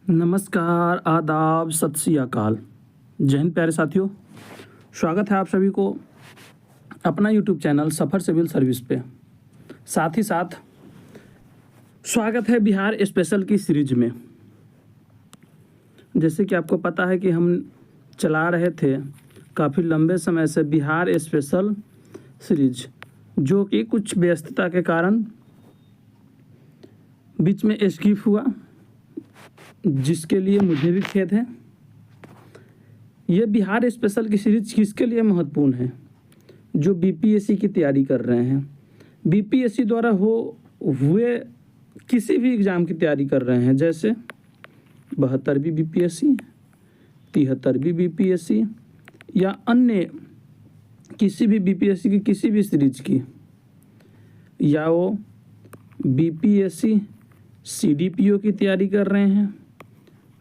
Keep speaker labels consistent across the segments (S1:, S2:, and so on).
S1: नमस्कार, आदाब, सत श्री अकाल। जय हिंद प्यारे साथियों, स्वागत है आप सभी को अपना यूट्यूब चैनल सफ़र सिविल सर्विस पे। साथ ही साथ स्वागत है बिहार स्पेशल की सीरीज में। जैसे कि आपको पता है कि हम चला रहे थे काफ़ी लंबे समय से बिहार स्पेशल सीरीज, जो कि कुछ व्यस्तता के कारण बीच में स्किप हुआ, जिसके लिए मुझे भी खेद है। ये बिहार स्पेशल की सीरीज किसके लिए महत्वपूर्ण है? जो बीपीएससी की तैयारी कर रहे हैं, बीपीएससी द्वारा हुए किसी भी एग्ज़ाम की तैयारी कर रहे हैं, जैसे 72वीं बीपीएससी, 73वीं बीपीएससी या अन्य किसी भी बीपीएससी की किसी भी सीरीज की, या वो बीपीएससी सीडीपीओ की तैयारी कर रहे हैं,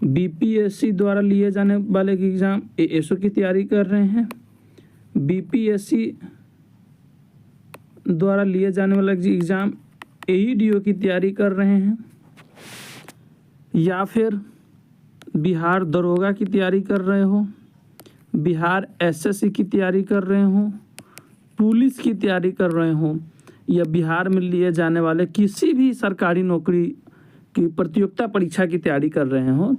S1: बीपीएससी द्वारा लिए जाने वाले एग्ज़ाम एएसओ की तैयारी कर रहे हैं, बीपीएससी द्वारा लिए जाने वाला एग्ज़ाम एईडीओ की तैयारी कर रहे हैं, या फिर बिहार दरोगा की तैयारी कर रहे हो, बिहार एसएससी की तैयारी कर रहे हो, पुलिस की तैयारी कर रहे हो, या बिहार में लिए जाने वाले किसी भी सरकारी नौकरी की प्रतियोगिता परीक्षा की तैयारी कर रहे हो,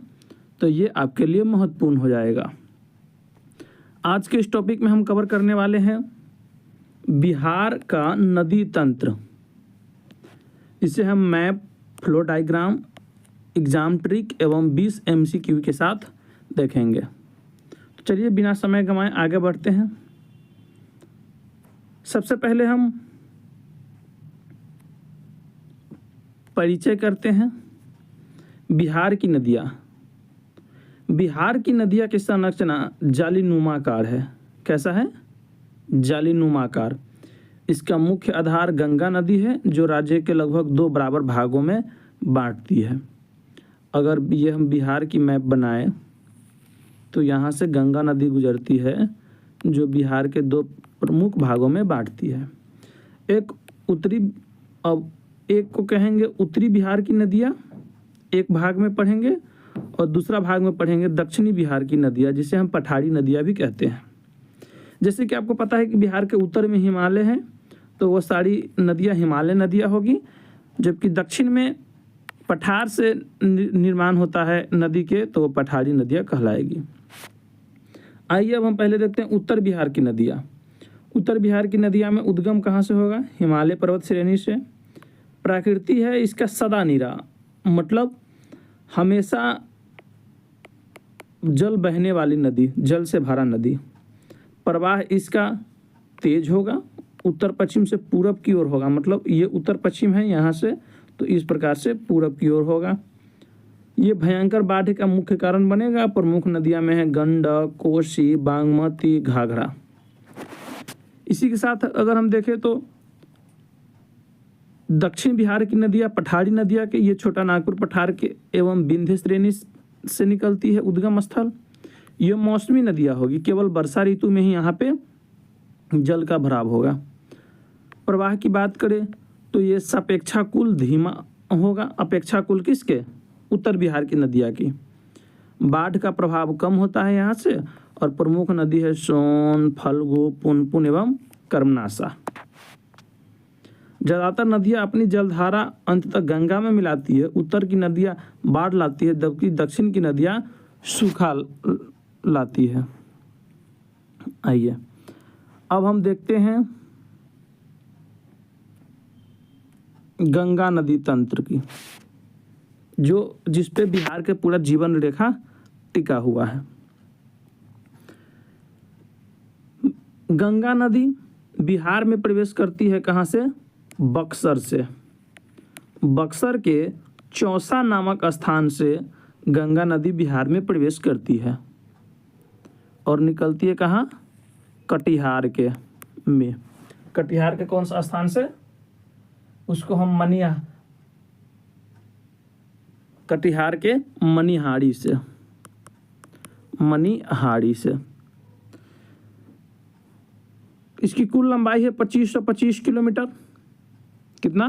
S1: तो ये आपके लिए महत्वपूर्ण हो जाएगा। आज के इस टॉपिक में हम कवर करने वाले हैं बिहार का नदी तंत्र। इसे हम map, flow diagram, exam trick एवं 20 एमसीक्यू के साथ देखेंगे। तो चलिए बिना समय गंवाए आगे बढ़ते हैं। सबसे पहले हम परिचय करते हैं बिहार की नदियाँ। बिहार की नदियाँ की संरचना जालीनुमाकार है। कैसा है? जालीनुमाकार। इसका मुख्य आधार गंगा नदी है, जो राज्य के लगभग 2 बराबर भागों में बांटती है। अगर ये हम बिहार की मैप बनाएं तो यहाँ से गंगा नदी गुजरती है, जो बिहार के 2 प्रमुख भागों में बांटती है। एक को कहेंगे उत्तरी बिहार की नदियाँ, एक भाग में पढ़ेंगे, और दूसरा भाग में पढ़ेंगे दक्षिणी बिहार की नदियाँ, जिसे हम पठारी नदियाँ भी कहते हैं। जैसे कि आपको पता है कि बिहार के उत्तर में हिमालय है, तो वो सारी नदियाँ हिमालय नदियाँ होगी, जबकि दक्षिण में पठार से निर्माण होता है नदी के, तो वो पठारी नदियाँ कहलाएगी। आइए अब हम पहले देखते हैं उत्तर बिहार की नदियाँ। उत्तर बिहार की नदियाँ में उद्गम कहाँ से होगा? हिमालय पर्वत श्रेणी से। प्रकृति है इसका सदा नीरा, मतलब हमेशा जल बहने वाली नदी, जल से भरा नदी। प्रवाह इसका तेज होगा, उत्तर पश्चिम से पूरब की ओर होगा, मतलब ये उत्तर पश्चिम है यहाँ से, तो इस प्रकार से पूरब की ओर होगा। ये भयंकर बाढ़ का मुख्य कारण बनेगा। प्रमुख नदियाँ में है गंडक, कोसी, बागमती, घाघरा। इसी के साथ अगर हम देखें तो दक्षिण बिहार की नदियाँ पठारी नदियाँ के, ये छोटा नागपुर पठार के एवं विंध्य श्रेणी से निकलती है उद्गम स्थल। ये मौसमी नदियाँ होगी, केवल वर्षा ऋतु में ही यहाँ पे जल का भराव होगा। प्रवाह की बात करें तो ये सापेक्षाकुल धीमा होगा, अपेक्षाकुल किसके? उत्तर बिहार की नदियाँ की। बाढ़ का प्रभाव कम होता है यहाँ से, और प्रमुख नदी है सोन, फल्गु, पुनपुन एवं कर्मनाशा। ज़्यादातर नदियाँ अपनी जलधारा अंततः गंगा में मिलाती है। उत्तर की नदियाँ बाढ़ लाती है, जबकि दक्षिण की नदियाँ सूखा लाती है। आइए अब हम देखते हैं गंगा नदी तंत्र की, जिस पे बिहार के पूरा जीवन रेखा टिका हुआ है। गंगा नदी बिहार में प्रवेश करती है कहाँ से? बक्सर से। बक्सर के चौसा नामक स्थान से गंगा नदी बिहार में प्रवेश करती है और निकलती है कहाँ? कटिहार के में। कटिहार के कौन सा स्थान से? उसको हम कटिहार के मनिहारी से। इसकी कुल लंबाई है 2525 किलोमीटर। कितना?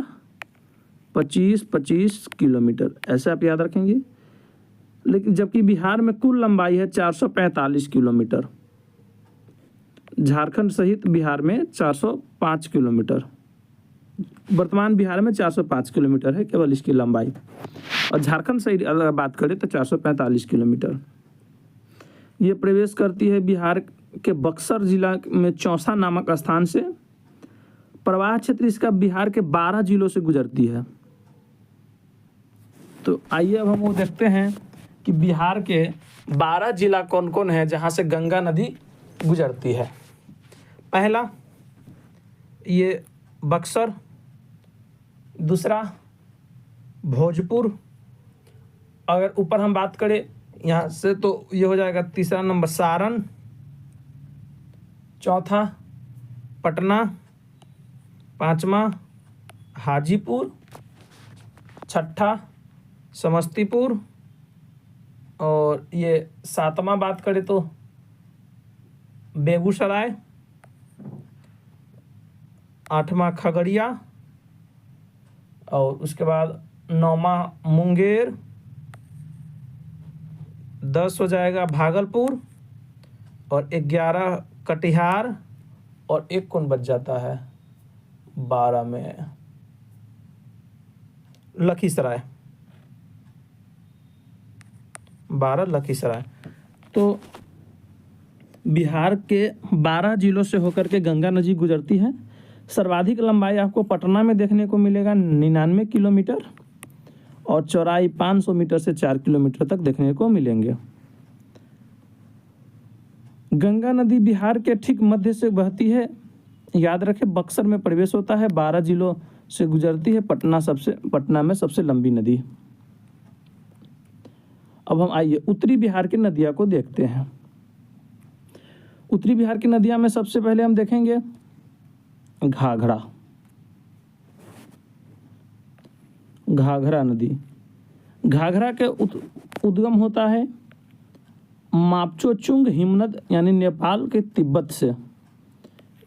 S1: 25 किलोमीटर, ऐसे आप याद रखेंगे। लेकिन जबकि बिहार में कुल लंबाई है 445 किलोमीटर। झारखंड सहित बिहार में 405 किलोमीटर। वर्तमान बिहार में 405 किलोमीटर है केवल इसकी लंबाई, और झारखंड सहित अगर बात करें तो 445 किलोमीटर। ये प्रवेश करती है बिहार के बक्सर जिला में चौसा नामक स्थान से। प्रवाह क्षेत्र इसका बिहार के 12 जिलों से गुजरती है। तो आइए अब हम वो देखते हैं कि बिहार के 12 जिला कौन कौन है जहाँ से गंगा नदी गुजरती है। पहला ये बक्सर, दूसरा भोजपुर, अगर ऊपर हम बात करें यहाँ से तो ये हो जाएगा तीसरा नंबर सारण, चौथा पटना, पांचवा हाजीपुर, छठा समस्तीपुर, और ये सातवां बात करें तो बेगूसराय, आठवां खगड़िया, और उसके बाद नौवां मुंगेर, 10 हो जाएगा भागलपुर, और 11 कटिहार, और एक कौन बच जाता है 12 में लखीसराय, 12 लखीसराय। तो बिहार के 12 जिलों से होकर के गंगा नदी गुजरती है। सर्वाधिक लंबाई आपको पटना में देखने को मिलेगा 99 किलोमीटर, और चौड़ाई 500 मीटर से 4 किलोमीटर तक देखने को मिलेंगे। गंगा नदी बिहार के ठीक मध्य से बहती है। याद रखें बक्सर में प्रवेश होता है, 12 जिलों से गुजरती है। पटना में सबसे लंबी नदी। अब हम आइए उत्तरी बिहार की नदियाँ को देखते हैं। उत्तरी बिहार की नदियाँ में सबसे पहले हम देखेंगे घाघरा। घाघरा नदी, घाघरा के उद्गम होता है मापचोचुंग हिमनद यानी नेपाल के तिब्बत से।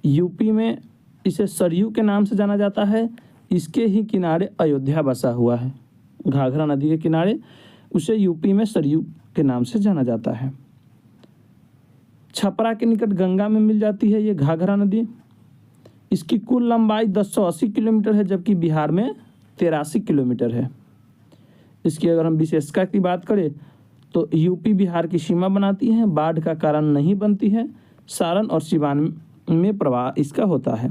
S1: यूपी में इसे सरयू के नाम से जाना जाता है। इसके ही किनारे अयोध्या बसा हुआ है। घाघरा नदी के किनारे उसे यूपी में सरयू के नाम से जाना जाता है। छपरा के निकट गंगा में मिल जाती है ये घाघरा नदी। इसकी कुल लंबाई 1080 किलोमीटर है, जबकि बिहार में 83 किलोमीटर है। इसकी अगर हम विशेषता की बात करें तो यूपी बिहार की सीमा बनाती है, बाढ़ का कारण नहीं बनती है। सारण और सिवान में प्रवाह इसका होता है।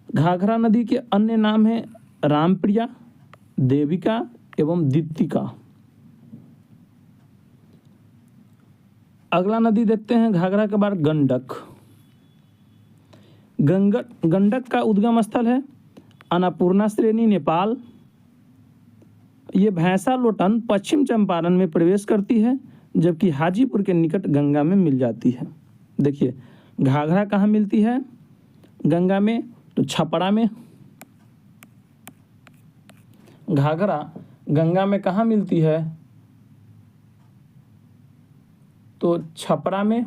S1: घाघरा नदी के अन्य नाम हैं रामप्रिया, देविका एवं दीप्तिका। अगला नदी देखते हैं घाघरा के बाद गंडक। गंडक का उद्गम स्थल है अन्नपूर्णा श्रेणी नेपाल। ये भैंसा लोटन पश्चिम चंपारण में प्रवेश करती है, जबकि हाजीपुर के निकट गंगा में मिल जाती है। देखिए घाघरा कहाँ मिलती है गंगा में, तो छपरा में। घाघरा गंगा में कहाँ मिलती है, तो छपरा में।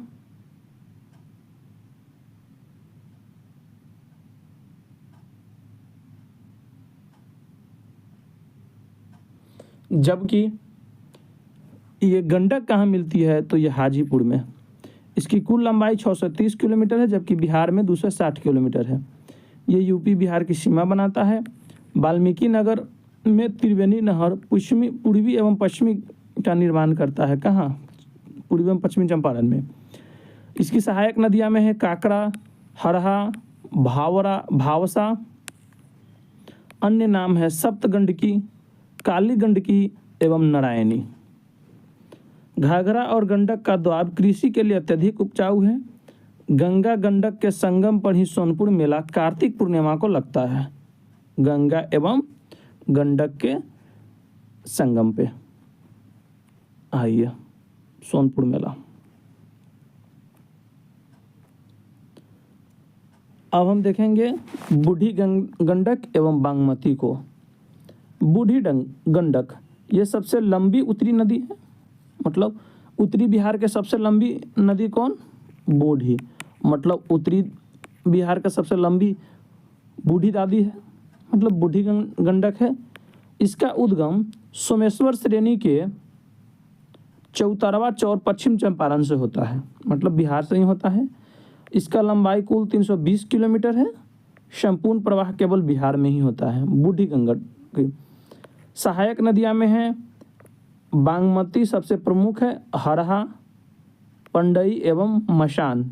S1: जबकि ये गंडक कहाँ मिलती है, तो ये हाजीपुर में। इसकी कुल लंबाई 630 किलोमीटर है, जबकि बिहार में 260 किलोमीटर है। ये यूपी बिहार की सीमा बनाता है। वाल्मीकि नगर में त्रिवेणी नहर पूर्वी एवं पश्चिमी का निर्माण करता है। कहाँ, पूर्वी एवं पश्चिमी चंपारण में। इसकी सहायक नदियाँ में है काकरा, हरहा, भावसा। अन्य नाम है सप्तगंडकी, काली गंडकी एवं नारायणी। घाघरा और गंडक का दोआब कृषि के लिए अत्यधिक उपजाऊ है। गंगा गंडक के संगम पर ही सोनपुर मेला कार्तिक पूर्णिमा को लगता है। गंगा एवं गंडक के संगम पे आइए सोनपुर मेला। अब हम देखेंगे बूढ़ी गंडक एवं बागमती को। बूढ़ी गंडक ये सबसे लंबी उत्तरी नदी है। मतलब उत्तरी बिहार के सबसे लंबी नदी कौन, बूढ़ी। मतलब उत्तरी बिहार का सबसे लंबी बूढ़ी दादी है, मतलब बूढ़ी गंडक है। इसका उद्गम सोमेश्वर श्रेणी के चौतरवा चौर पश्चिम चंपारण से होता है, मतलब बिहार से ही होता है। इसका लंबाई कुल 320 किलोमीटर है। संपूर्ण प्रवाह केवल बिहार में ही होता है। बूढ़ी गंगा की सहायक नदियाँ में है बागमती सबसे प्रमुख है, हरहा, पंडई एवं मशान।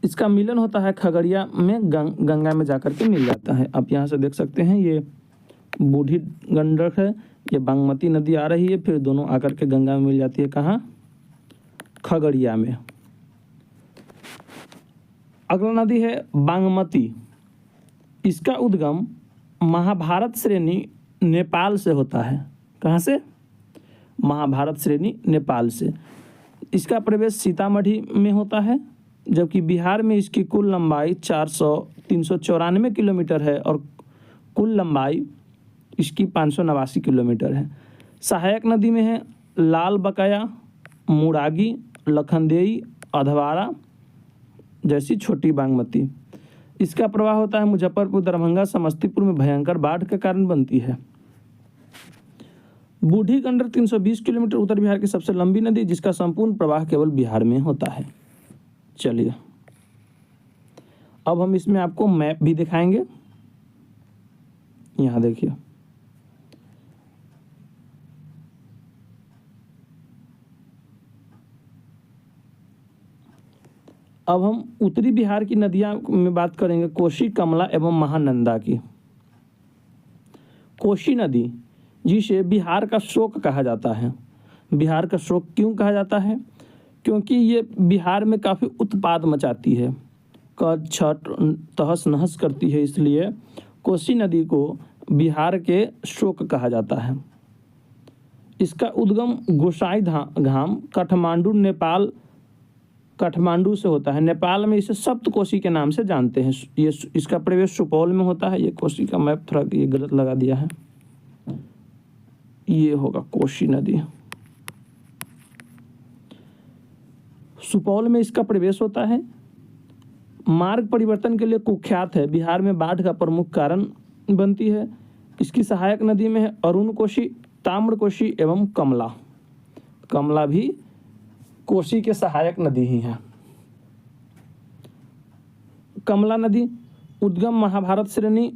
S1: इसका मिलन होता है खगड़िया में, गंगा में जाकर के मिल जाता है। आप यहाँ से देख सकते हैं ये बूढ़ी गंडक है, ये बागमती नदी आ रही है, फिर दोनों आकर के गंगा में मिल जाती है। कहाँ? खगड़िया में। अगला नदी है बागमती। इसका उद्गम महाभारत श्रेणी नेपाल से होता है। कहाँ से? महाभारत श्रेणी नेपाल से। इसका प्रवेश सीतामढ़ी में होता है, जबकि बिहार में इसकी कुल लंबाई 394 किलोमीटर है और कुल लंबाई इसकी 589 किलोमीटर है। सहायक नदी में है लाल बकाया, मुरागी, लखनदेई, अधवारा जैसी छोटी बागमती। इसका प्रवाह होता है मुजफ्फरपुर, दरभंगा, समस्तीपुर में भयंकर बाढ़ के कारण बनती है। बूढ़ी गंडक 320 किलोमीटर उत्तर बिहार की सबसे लंबी नदी, जिसका संपूर्ण प्रवाह केवल बिहार में होता है। चलिए अब हम इसमें आपको मैप भी दिखाएंगे। यहाँ देखिए, अब हम उत्तरी बिहार की नदियाँ में बात करेंगे, कोसी, कमला एवं महानंदा की। कोसी नदी, जिसे बिहार का शोक कहा जाता है। बिहार का शोक क्यों कहा जाता है? क्योंकि ये बिहार में काफ़ी उत्पाद मचाती है, कद छठ तहस नहस करती है, इसलिए कोसी नदी को बिहार के शोक कहा जाता है। इसका उद्गम गोसाई धाम काठमांडू, नेपाल, काठमांडू से होता है। नेपाल में इसे सप्तकोशी के नाम से जानते हैं। ये इसका प्रवेश सुपौल में होता है। ये कोसी का मैप थोड़ा ये गलत लगा दिया है, ये होगा कोसी नदी। सुपौल में इसका प्रवेश होता है। मार्ग परिवर्तन के लिए कुख्यात है, बिहार में बाढ़ का प्रमुख कारण बनती है। इसकी सहायक नदी में है अरुण कोशी, ताम्र कोशी एवं कमला। कमला भी कोसी के सहायक नदी ही है। कमला नदी उद्गम महाभारत श्रेणी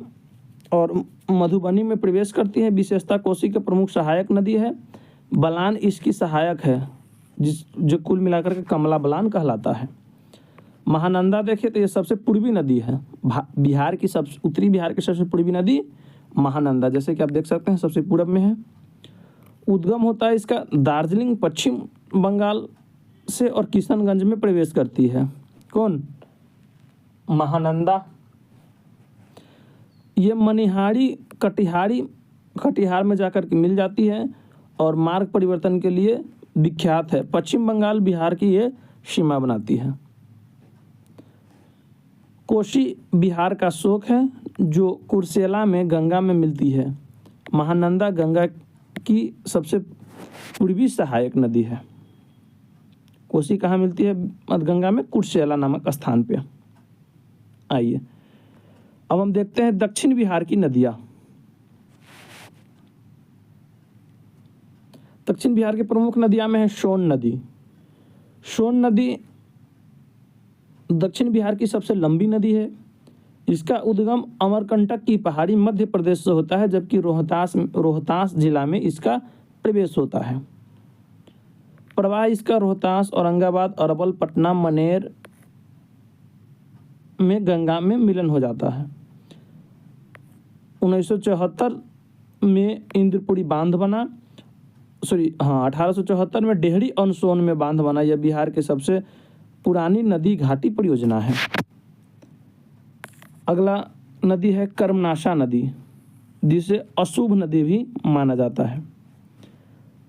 S1: और मधुबनी में प्रवेश करती है। विशेषता कोसी के प्रमुख सहायक नदी है। बलान इसकी सहायक है, जो कुल मिलाकर के कमला बलान कहलाता है। महानंदा देखिए तो ये सबसे पूर्वी नदी है। बिहार की उत्तरी बिहार की सबसे पूर्वी नदी महानंदा, जैसे कि आप देख सकते हैं सबसे पूर्व में है। उद्गम होता है इसका दार्जिलिंग, पश्चिम बंगाल से और किशनगंज में प्रवेश करती है। कौन? महानंदा। ये मनिहारी कटिहार में जाकर के मिल जाती है और मार्ग परिवर्तन के लिए विख्यात है। पश्चिम बंगाल बिहार की ये सीमा बनाती है। कोसी बिहार का शोक है, जो कुर्सेला में गंगा में मिलती है। महानंदा गंगा की सबसे पूर्वी सहायक नदी है। कोसी कहाँ मिलती है? गंगा में, कुर्सेला नामक स्थान पे। आइए अब हम देखते हैं दक्षिण बिहार की नदियाँ। दक्षिण बिहार की प्रमुख नदियाँ में है सोन नदी। सोन नदी दक्षिण बिहार की सबसे लंबी नदी है। इसका उद्गम अमरकंटक की पहाड़ी मध्य प्रदेश से होता है, जबकि रोहतास जिला में इसका प्रवेश होता है। प्रवाह इसका रोहतास, औरंगाबाद, अरवल, पटना, मनेर में गंगा में मिलन हो जाता है। 1974 में इंद्रपुरी बांध बना। 1874 में डेहरी और सोन में बांध बना। यह बिहार के सबसे पुरानी नदी घाटी परियोजना है। अगला नदी है कर्मनाशा नदी, जिसे अशुभ नदी भी माना जाता है।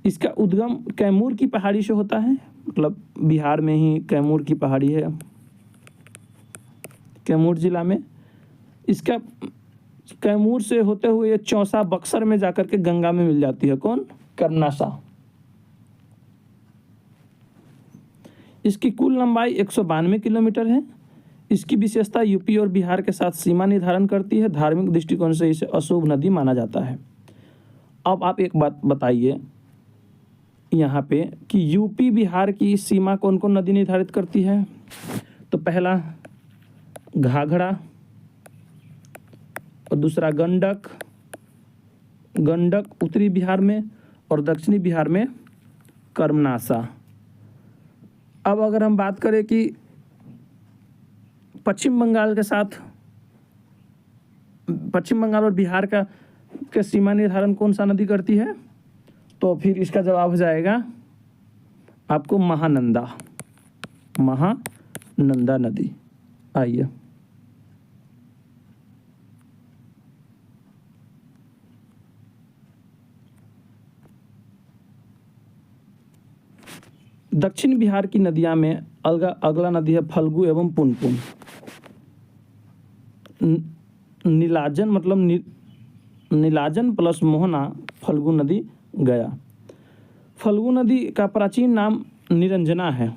S1: इसका उद्गम कैमूर की पहाड़ी से होता है, मतलब बिहार में ही कैमूर की पहाड़ी है, कैमूर जिला में। इसका कैमूर से होते हुए ये चौसा बक्सर में जाकर के गंगा में मिल जाती है। कौन? कर्मनाशा। इसकी कुल लंबाई 192 किलोमीटर है। इसकी विशेषता यूपी और बिहार के साथ सीमा निर्धारण करती है। धार्मिक दृष्टिकोण से इसे अशुभ नदी माना जाता है। अब आप एक बात बताइए, यहाँ पे कि यूपी बिहार की सीमा कौन कौन नदी निर्धारित करती है। तो पहला घाघरा और दूसरा गंडक। गंडक उत्तरी बिहार में और दक्षिणी बिहार में कर्मनाशा। अब अगर हम बात करें कि पश्चिम बंगाल के साथ पश्चिम बंगाल और बिहार का सीमा निर्धारण कौन सा नदी करती है, तो फिर इसका जवाब हो जाएगा आपको महानंदा। महानंदा नदी। आइए दक्षिण बिहार की नदियां में अगला नदी है फल्गु एवं पुनपुन। नीलाजन मतलब नीलाजन प्लस मोहना फल्गु नदी गया। फल्गु नदी का प्राचीन नाम निरंजना है।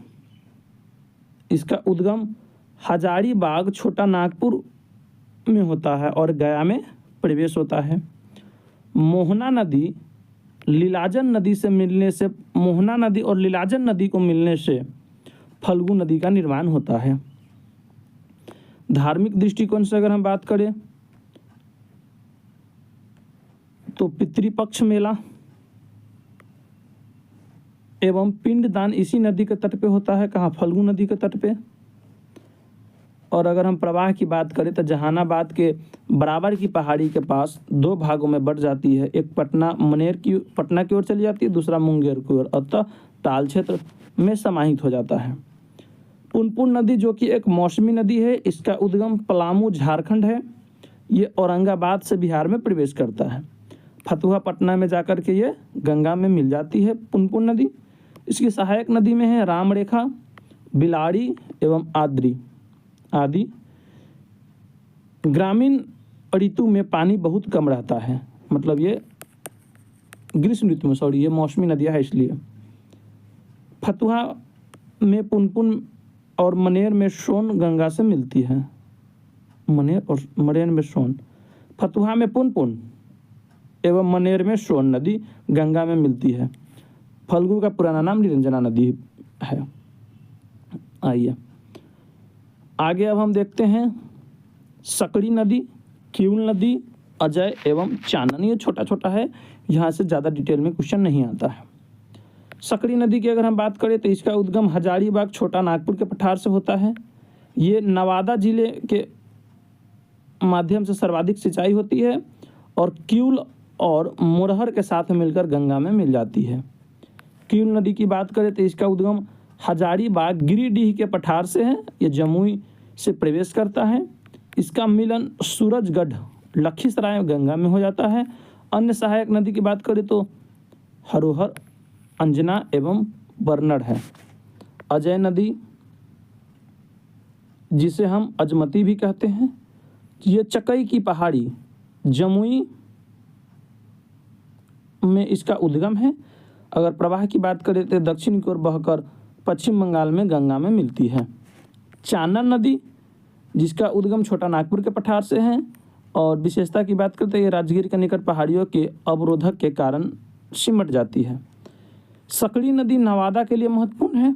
S1: इसका उद्गम हजारीबाग छोटा नागपुर में होता है और गया में प्रवेश होता है। मोहना नदी लीलाजन नदी से मिलने से मोहना नदी और लीलाजन नदी को मिलने से फल्गु नदी का निर्माण होता है। धार्मिक दृष्टिकोण से अगर हम बात करें तो पितृपक्ष मेला एवं पिंडदान इसी नदी के तट पे होता है। कहाँ? फल्गु नदी के तट पे। और अगर हम प्रवाह की बात करें तो जहानाबाद के बराबर की पहाड़ी के पास दो भागों में बढ़ जाती है। एक पटना की ओर चली जाती है, दूसरा मुंगेर की ओर, अतः ताल क्षेत्र में समाहित हो जाता है। पुनपुन नदी जो कि एक मौसमी नदी है, इसका उद्गम पलामू झारखंड है। ये औरंगाबाद से बिहार में प्रवेश करता है। फतुहा पटना में जाकर के ये गंगा में मिल जाती है पुनपुन नदी। इसकी सहायक नदी में है रामरेखा, बिलाड़ी एवं आदि। ग्रामीण ऋतु में पानी बहुत कम रहता है, मतलब ये ग्रीष्म ऋतु में, ये मौसमी नदियाँ है इसलिए। फतुहा में पुनपुन और मनेर में सोन गंगा से मिलती है। मनेर में सोन। फतुहा में पुनपुन एवं मनेर में सोन नदी गंगा में मिलती है। फल्गु का पुराना नाम निरंजना नदी है। आइए आगे अब हम देखते हैं सकड़ी नदी, किउल नदी, अजय एवं चानन। ये छोटा छोटा है, यहाँ से ज़्यादा डिटेल में क्वेश्चन नहीं आता है। सकड़ी नदी की अगर हम बात करें तो इसका उद्गम हजारीबाग छोटा नागपुर के पठार से होता है। ये नवादा जिले के माध्यम से सर्वाधिक सिंचाई होती है और किउल और मोरहर के साथ मिलकर गंगा में मिल जाती है। किउल नदी की बात करें तो इसका उद्गम हजारीबाग गिरिडीह के पठार से है। ये जमुई से प्रवेश करता है। इसका मिलन सूरजगढ़ लखीसराय गंगा में हो जाता है। अन्य सहायक नदी की बात करें तो हरोहर, अंजना एवं बरनड़ है। अजय नदी जिसे हम अजमती भी कहते हैं, ये चकई की पहाड़ी जमुई में इसका उद्गम है। अगर प्रवाह की बात करें तो दक्षिण की ओर बहकर पश्चिम बंगाल में गंगा में मिलती है। चानन नदी जिसका उद्गम छोटा नागपुर के पठार से है और विशेषता की बात करते हैं ये राजगीर के निकट पहाड़ियों के अवरोधक के कारण सिमट जाती है। सकड़ी नदी नवादा के लिए महत्वपूर्ण है।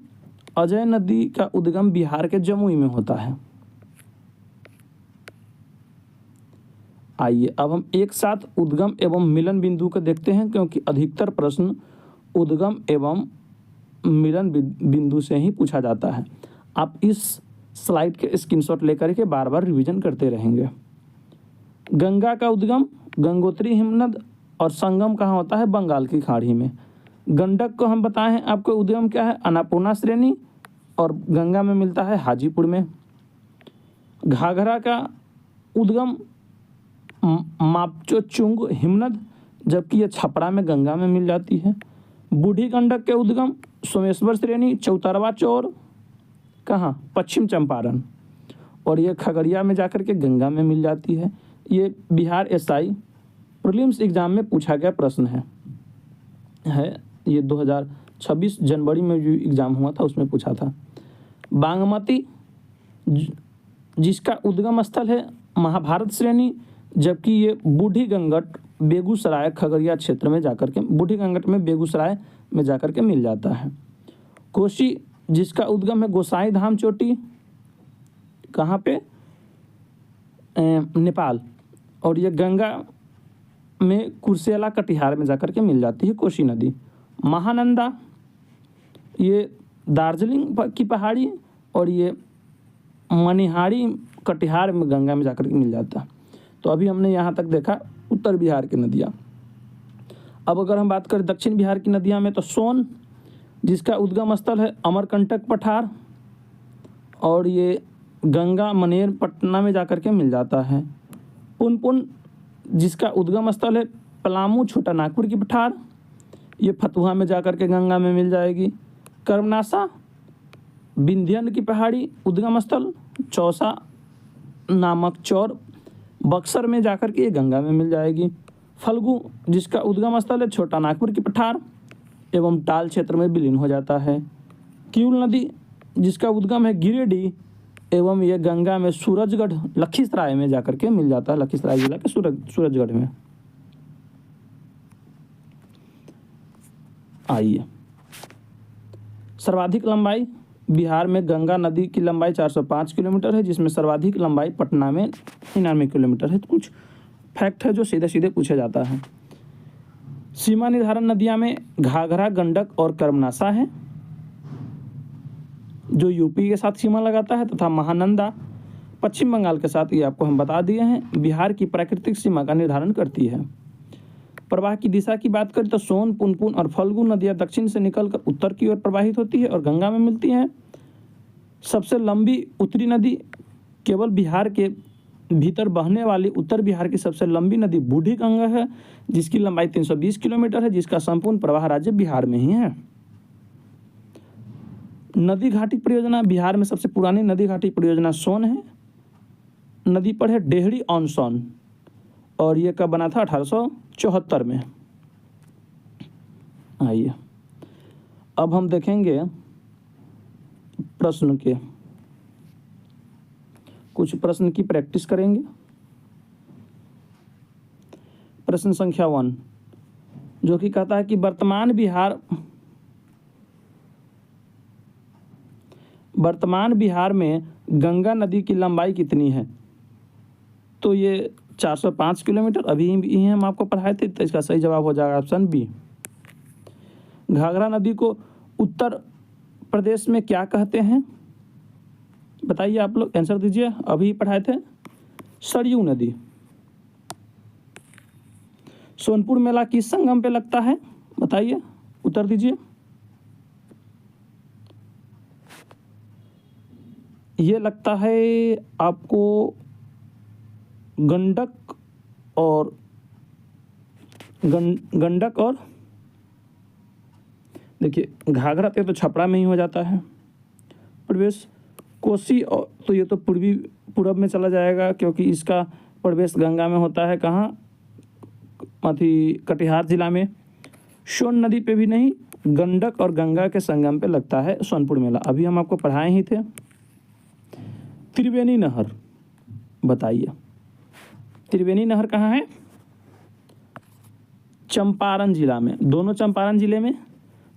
S1: अजय नदी का उद्गम बिहार के जमुई में होता है। आइए अब हम एक साथ उद्गम एवं मिलन बिंदु को देखते हैं, क्योंकि अधिकतर प्रश्न उद्गम एवं मिलन बिंदु से ही पूछा जाता है। आप इस स्लाइड के स्क्रीनशॉट लेकर के बार बार रिवीजन करते रहेंगे। गंगा का उद्गम गंगोत्री हिमनद और संगम कहाँ होता है? बंगाल की खाड़ी में। गंडक को हम बताए हैं आपको उद्गम क्या है? अन्नपूर्णा श्रेणी और गंगा में मिलता है हाजीपुर में। घाघरा का उद्गम मापचोचुंग हिमनद, जबकि यह छपरा में गंगा में मिल जाती है। बूढ़ी गंडक के उद्गम सोमेश्वर श्रेणी, चौतरवा चौर कहाँ? पश्चिम चंपारण, और ये खगड़िया में जाकर के गंगा में मिल जाती है। ये बिहार एसआई प्रीलिम्स एग्जाम में पूछा गया प्रश्न है। ये 2026 जनवरी में जो एग्ज़ाम हुआ था उसमें पूछा था। बागमती जिसका उद्गम स्थल है महाभारत श्रेणी, जबकि ये बूढ़ी गंगट बेगूसराय खगड़िया क्षेत्र में जाकर के, बूढ़ी गंगट में बेगूसराय में जाकर के मिल जाता है। कोसी जिसका उद्गम है गोसाई धाम चोटी, कहाँ पे, नेपाल, और ये गंगा में कुर्सेला कटिहार में जाकर के मिल जाती है कोसी नदी। महानंदा ये दार्जिलिंग की पहाड़ी, और ये मनिहारी कटिहार में गंगा में जाकर के मिल जाता है। तो अभी हमने यहाँ तक देखा उत्तर बिहार की नदियाँ। अब अगर हम बात करें दक्षिण बिहार की नदियाँ में, तो सोन जिसका उद्गम स्थल है अमरकंटक पठार, और ये गंगा मनेर पटना में जाकर के मिल जाता है। पुनपुन जिसका उद्गम स्थल है पलामू छोटा नागपुर की पठार, ये फतुहा में जाकर के गंगा में मिल जाएगी। कर्मनासा विंध्यन की पहाड़ी उद्गम स्थल चौसा नामक चौर बक्सर में जाकर के ये गंगा में मिल जाएगी। फल्गु जिसका उद्गम स्थल है छोटा नागपुर की पठार एवं टाल क्षेत्र में विलीन हो जाता है। किउल नदी जिसका उद्गम है गिरिडीह एवं ये गंगा में सूरजगढ़ लखीसराय में जाकर के मिल जाता है, लखीसराय जिला के सूरजगढ़ में। आइए, सर्वाधिक लंबाई बिहार में गंगा नदी की लंबाई 405 किलोमीटर है, जिसमें सर्वाधिक लंबाई पटना में 99 किलोमीटर है। तो कुछ फैक्ट है जो सीधे सीधे पूछा जाता है। सीमा निर्धारण नदियां में घाघरा, गंडक और कर्मनासा है जो यूपी के साथ सीमा लगाता है, तथा महानंदा पश्चिम बंगाल के साथ, ये आपको हम बता दिए हैं, बिहार की प्राकृतिक सीमा का निर्धारण करती है। प्रवाह की दिशा की बात करें तो सोन, पुनपुन और फल्गु नदियां दक्षिण से निकलकर उत्तर की ओर प्रवाहित होती है और गंगा में मिलती हैं। सबसे लंबी उत्तरी नदी केवल बिहार के भीतर बहने वाली उत्तर बिहार की सबसे लंबी नदी बूढ़ी गंगा है, जिसकी लंबाई 320 किलोमीटर है, जिसका संपूर्ण प्रवाह राज्य बिहार में ही है। नदी घाटी परियोजना बिहार में सबसे पुरानी नदी घाटी परियोजना सोन है। नदी पर है डेहरी ऑन सोन, और ये कब बना था, 1874 में। आइए, अब हम देखेंगे प्रश्न के कुछ प्रश्न की प्रैक्टिस करेंगे। प्रश्न संख्या 1 जो कि कहता है कि वर्तमान बिहार में गंगा नदी की लंबाई कितनी है। तो ये 405 किलोमीटर अभी ही हम आपको पढ़ाए थे, तो इसका सही जवाब हो जाएगा ऑप्शन बी। घाघरा नदी को उत्तर प्रदेश में क्या कहते हैं, बताइए आप लोग, आंसर दीजिए। अभी पढ़ाए थे सरयू नदी। सोनपुर मेला किस संगम पे लगता है, बताइए, उत्तर दीजिए। ये लगता है आपको गंडक और देखिए घाघरा तो छपरा में ही हो जाता है प्रवेश। कोसी और तो ये तो पूर्व में चला जाएगा, क्योंकि इसका प्रवेश गंगा में होता है, कहाँ, कटिहार जिला में। सोन नदी पे भी नहीं, गंडक और गंगा के संगम पे लगता है सोनपुर मेला, अभी हम आपको पढ़ाए ही थे। त्रिवेणी नहर, बताइए त्रिवेणी नहर कहाँ है, चंपारण जिला में, दोनों चंपारण जिले में।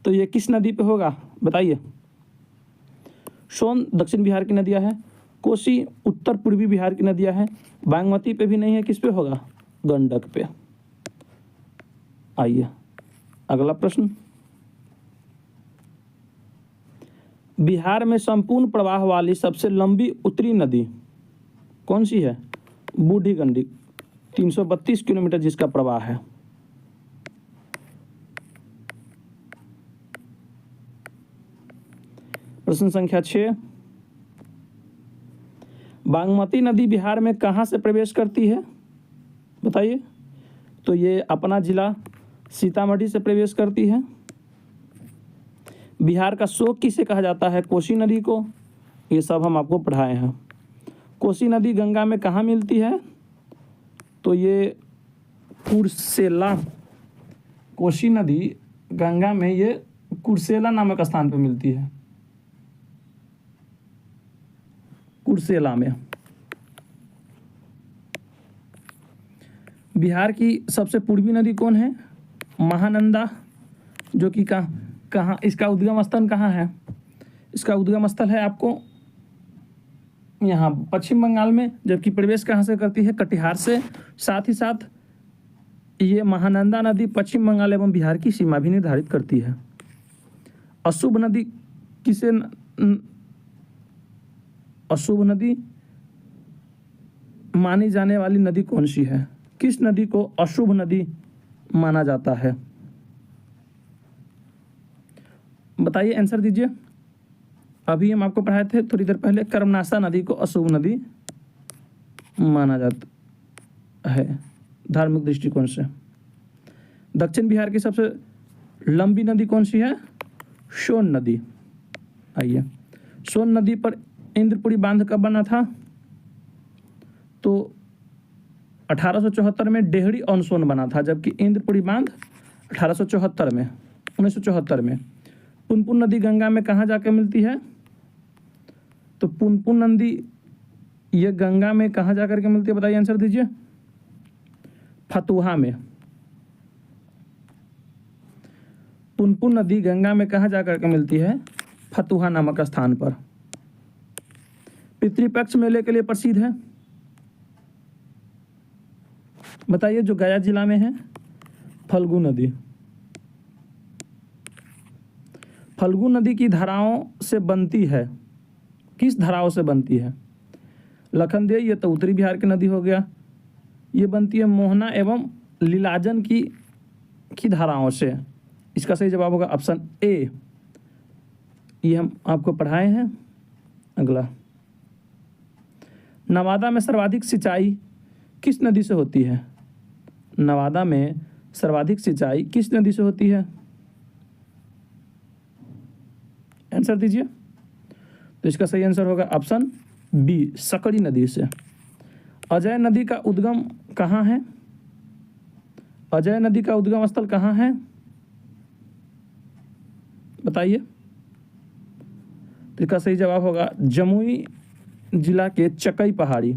S1: तो ये किस नदी पे होगा, बताइए। सोन दक्षिण बिहार की नदियाँ है, कोसी उत्तर पूर्वी बिहार की नदियाँ हैं, बागमती पे भी नहीं है, किस पे होगा, गंडक पे। आइए अगला प्रश्न। बिहार में संपूर्ण प्रवाह वाली सबसे लंबी उत्तरी नदी कौन सी है, बूढ़ी गंडक, 332 किलोमीटर जिसका प्रवाह है। प्रश्न संख्या 6, बागमती नदी बिहार में कहाँ से प्रवेश करती है, बताइए। तो ये अपना जिला सीतामढ़ी से प्रवेश करती है। बिहार का शोक किसे कहा जाता है, कोसी नदी को, ये सब हम आपको पढ़ाए हैं। कोसी नदी गंगा में कहाँ मिलती है, तो ये कुर्सेला, कोसी नदी गंगा में ये कुर्सेला नामक स्थान पर मिलती है, कुर्सेला में। बिहार की सबसे पूर्वी नदी कौन है, महानंदा, जो कि कहाँ कहाँ, इसका उद्गम स्थल कहाँ है? इसका उद्गम स्थल है आपको यहाँ पश्चिम बंगाल में, जबकि प्रवेश कहाँ से करती है? कटिहार से। साथ ही साथ ये महानंदा नदी पश्चिम बंगाल एवं बिहार की सीमा भी निर्धारित करती है। अशुभ नदी किसे अशुभ नदी मानी जाने वाली नदी कौन सी है? किस नदी को अशुभ नदी माना जाता है? बताइए, आंसर दीजिए। अभी हम आपको पढ़ाए थे थोड़ी देर पहले, कर्मनाशा नदी को अशुभ नदी माना जाता है धार्मिक दृष्टिकोण से। दक्षिण बिहार की सबसे लंबी नदी कौन सी है? सोन नदी। आइए, सोन नदी पर इंद्रपुरी बांध कब बना था? तो 1874 में डेहरी ऑन सोन बना था, जबकि इंद्रपुरी बांध 1974 में। पुनपुन नदी गंगा में कहाँ जाकर मिलती है? तो पुनपुन नदी ये गंगा में कहाँ जाकर के मिलती है? बताइए, आंसर दीजिए। फतुहा में। पुनपुन नदी गंगा में कहाँ जाकर के मिलती है? फतुहा नामक स्थान पर। पितृपक्ष मेले के लिए प्रसिद्ध है, बताइए, जो गया जिला में है। फल्गु नदी। फल्गु नदी की धाराओं से बनती है, किस धाराओं से बनती है? लखनदेई, ये तो उत्तरी बिहार की नदी हो गया। ये बनती है मोहना एवं लीलाजन की धाराओं से। इसका सही जवाब होगा ऑप्शन ए। ये हम आपको पढ़ाए हैं। अगला, नवादा में सर्वाधिक सिंचाई किस नदी से होती है? नवादा में सर्वाधिक सिंचाई किस नदी से होती है? आंसर दीजिए। तो इसका सही आंसर होगा ऑप्शन बी, सकरी नदी से। अजय नदी का उद्गम कहाँ है? अजय नदी का उद्गम स्थल कहाँ है? बताइए। तो इसका सही जवाब होगा जमुई जिला के चकई पहाड़ी।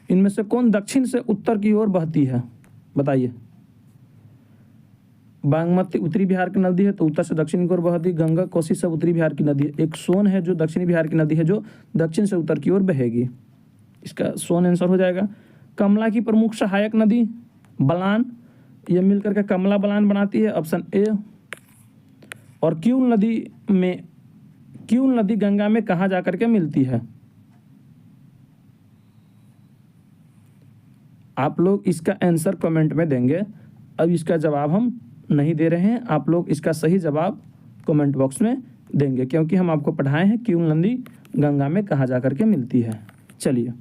S1: इनमें से कौन दक्षिण से उत्तर की ओर बहती है? बताइए। बागमती उत्तरी बिहार की नदी है, तो उत्तर से दक्षिण की ओर बहती। गंगा कोसी सब उत्तरी बिहार की नदी है। एक सोन है जो दक्षिणी बिहार की नदी है, जो दक्षिण से उत्तर की ओर बहेगी। इसका सोन आंसर हो जाएगा। कमला की प्रमुख सहायक नदी बलान, ये मिलकर के कमला बलान बनाती है, ऑप्शन ए। और क्यूल नदी गंगा में कहाँ जाकर के मिलती है? आप लोग इसका आंसर कमेंट में देंगे। अब इसका जवाब हम नहीं दे रहे हैं, आप लोग इसका सही जवाब कमेंट बॉक्स में देंगे, क्योंकि हम आपको पढ़ाए हैं क्यूल नदी गंगा में कहाँ जाकर के मिलती है। चलिए,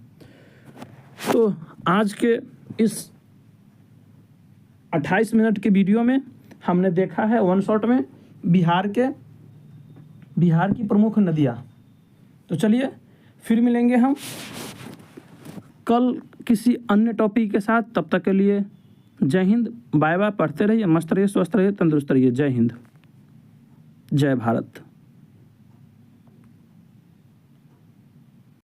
S1: तो आज के इस 28 मिनट के वीडियो में हमने देखा है वन शॉट में बिहार की प्रमुख नदियाँ। तो चलिए, फिर मिलेंगे हम कल किसी अन्य टॉपिक के साथ। तब तक के लिए जय हिंद, बाय बाय। पढ़ते रहिए, मस्त रहिए, स्वस्थ रहिए, तंदुरुस्त रहिए। जय हिंद, जय भारत।